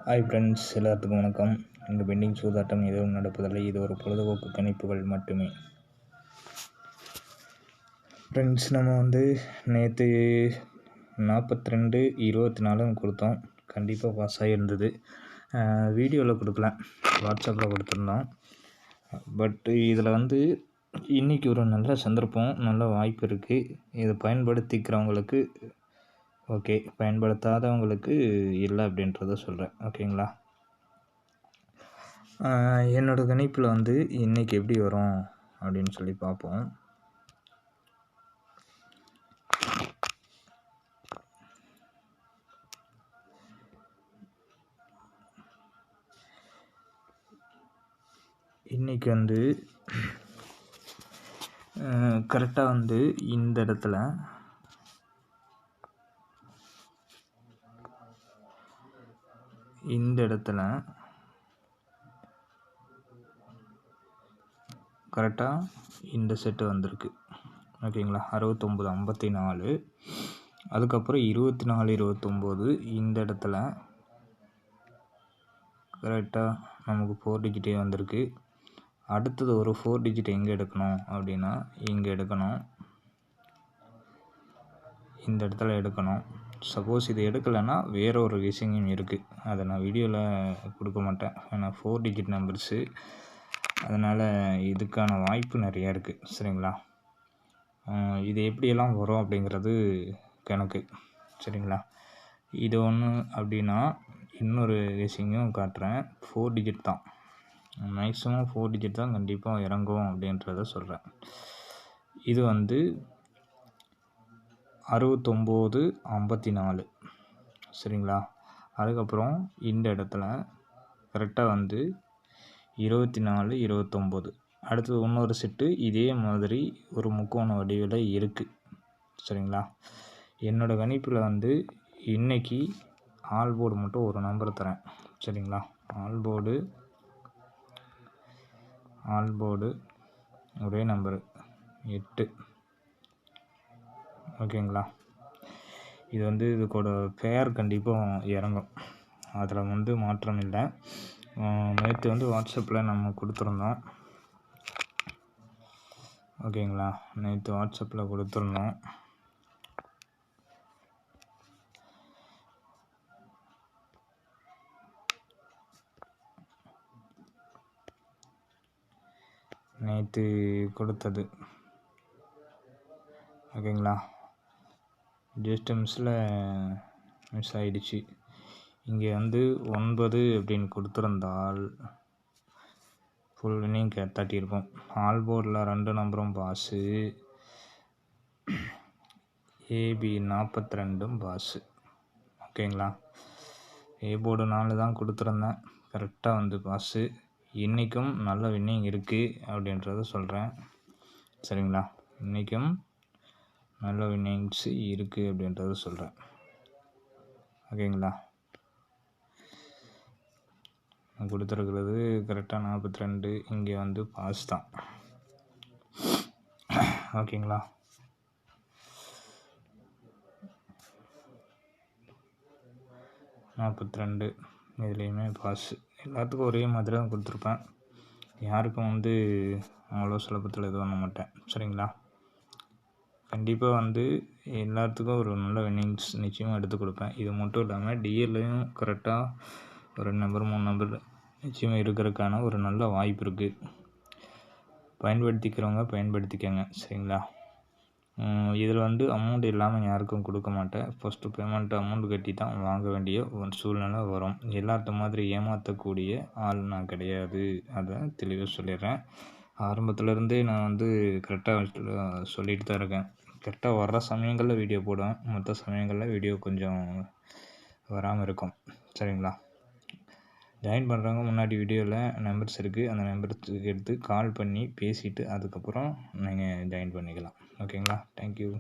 Hi friends, எல்லாத்துக்கும் வணக்கம். இங்கே பெண்டிங் சூதாட்டம் எதுவும் நடப்பதில்லை. இது ஒரு பொழுதுபோக்கு கணிப்புகள் மட்டுமே. ஃப்ரெண்ட்ஸ், நம்ம நேற்று 42, 24 கொடுத்தோம். கண்டிப்பாக பாஸ் ஆகியிருந்தது. வீடியோவில் கொடுக்கல, வாட்ஸ்அப்பில் கொடுத்துருந்தோம். பட் இதில் இன்றைக்கி ஒரு நல்ல சந்தர்ப்பம், நல்ல வாய்ப்பு இருக்குது. இதை பயன்படுத்திக்கிறவங்களுக்கு ஓகே, பயன்படுத்தாதவங்களுக்கு இல்லை அப்படின்றத சொல்கிறேன். ஓகேங்களா? என்னோடய கணிப்பில் இன்றைக்கி எப்படி வரும் அப்படின்னு சொல்லி பார்ப்போம். இன்றைக்கி கரெக்டாக இந்த இடத்துல கரெக்டாக இந்த செட்டு வந்திருக்கு. ஓகேங்களா? 69, 54. அதுக்கப்புறம் 24, 29 இந்த இடத்துல கரெக்டாக நமக்கு 4 டிஜிட்டே வந்திருக்கு. அடுத்தது ஒரு 4 டிஜிட் எங்கே எடுக்கணும் அப்படின்னா, இங்கே எடுக்கணும், இந்த இடத்துல எடுக்கணும். சப்போஸ் இது எடுக்கலைன்னா வேறு ஒரு விஷயம் இருக்குது, அதை நான் வீடியோவில் கொடுக்க மாட்டேன். ஏன்னா 4 டிஜிட் நம்பர்ஸு, அதனால் இதுக்கான வாய்ப்பு நிறையா இருக்குது. சரிங்களா? இது எப்படியெல்லாம் வரும் அப்படிங்கிறது கணக்கு. சரிங்களா? இது ஒன்று அப்படின்னா இன்னொரு விஷயம் காட்டுறேன். 4 டிஜிட் தான், மேக்ஸிமம் 4 டிஜிட் தான் கண்டிப்பாக இறங்கும் அப்படின்றத சொல்கிறேன். இது 69, 54. சரிங்களா? அதுக்கப்புறம் இந்த இடத்துல கரெக்டாக 24, 29. அடுத்தது இன்னொரு செட்டு இதே மாதிரி ஒரு முக்கோண வடிவில் இருக்குது. சரிங்களா? என்னோடய கணிப்பில் இன்றைக்கி ஆல் போர்டு மட்டும் ஒரு நம்பர் தரேன். சரிங்களா? ஆல் போர்டு ஒரே நம்பரு 8. ஓகேங்களா? இது இதுக்கூட பேர் கண்டிப்பாக இறங்கும், அதில் மாற்றம் இல்லை. நேற்று வாட்ஸ்அப்பில் நம்ம கொடுத்துருந்தோம். ஓகேங்களா? நேற்று வாட்ஸ்அப்பில் கொடுத்துருந்தோம். நேற்று கொடுத்தது. ஓகேங்களா? ஜஸ்ட் மிஸ் ஆகிடுச்சு. இங்கே 9 அப்படின்னு கொடுத்துருந்தால் ஃபுல் வின்னிங் தட்டியிருப்போம். ஆல் போர்டில் 2 நம்பரும் பாஸு, ஏபி 42 பாஸு. ஓகேங்களா? ஏ போர்டு 4 தான் கொடுத்துருந்தேன், கரெக்டாக பாஸு. இன்றைக்கும் நல்ல வின்னிங் இருக்குது அப்படின்றத சொல்கிறேன். சரிங்களா? இன்றைக்கும் நல்ல வின்னிங்ஸ் இருக்குது அப்படின்றத சொல்கிறேன். ஓகேங்களா? நான் கொடுத்துருக்கிறது கரெக்டாக 42. இங்கே பாஸ் தான். ஓகேங்களா? $42 இதுலேயுமே பாஸ். எல்லாத்துக்கும் ஒரே மாதிரி தான் கொடுத்துருப்பேன். யாருக்கும் அவ்வளோ சுலபத்தில் இது பண்ண மாட்டேன். சரிங்களா? கண்டிப்பாக எல்லாத்துக்கும் ஒரு நல்ல வின்னிங்ஸ் நிச்சயமாக எடுத்து கொடுப்பேன். இது மட்டும் இல்லாமல் டிஎல்லையும் கரெக்டாக ஒரு 2 நம்பர் 3 நம்பர் நிச்சயமாக இருக்கிறதுக்கான ஒரு நல்ல வாய்ப்பு இருக்குது. பயன்படுத்திக்கிறவங்க பயன்படுத்திக்கங்க. சரிங்களா? இதில் அமௌண்ட் இல்லாமல் யாருக்கும் கொடுக்க மாட்டேன். ஃபஸ்ட்டு பேமெண்ட் அமௌண்ட் கட்டி தான் வாங்க வேண்டிய ஒரு சூழ்நிலை வரும். எல்லாத்த மாதிரி ஏமாற்றக்கூடிய ஆள் நான் கிடையாது, அதை தெளிவாக சொல்லிடுறேன். ஆரம்பத்துலேருந்தே நான் கரெக்டாக சொல்லிட்டு தான் இருக்கேன். கரெக்டாக வர்ற சமயங்களில் வீடியோ போடுவேன், மற்ற சமயங்களில் வீடியோ கொஞ்சம் வராமல் இருக்கும். சரிங்களா? ஜாயின் பண்ணுறவங்க முன்னாடி வீடியோவில் நம்பர்ஸ் இருக்குது, அந்த நம்பருக்கு எடுத்து கால் பண்ணி பேசிவிட்டு அதுக்கப்புறம் நீங்கள் ஜாயின் பண்ணிக்கலாம். ஓகேங்களா? தேங்க்யூ.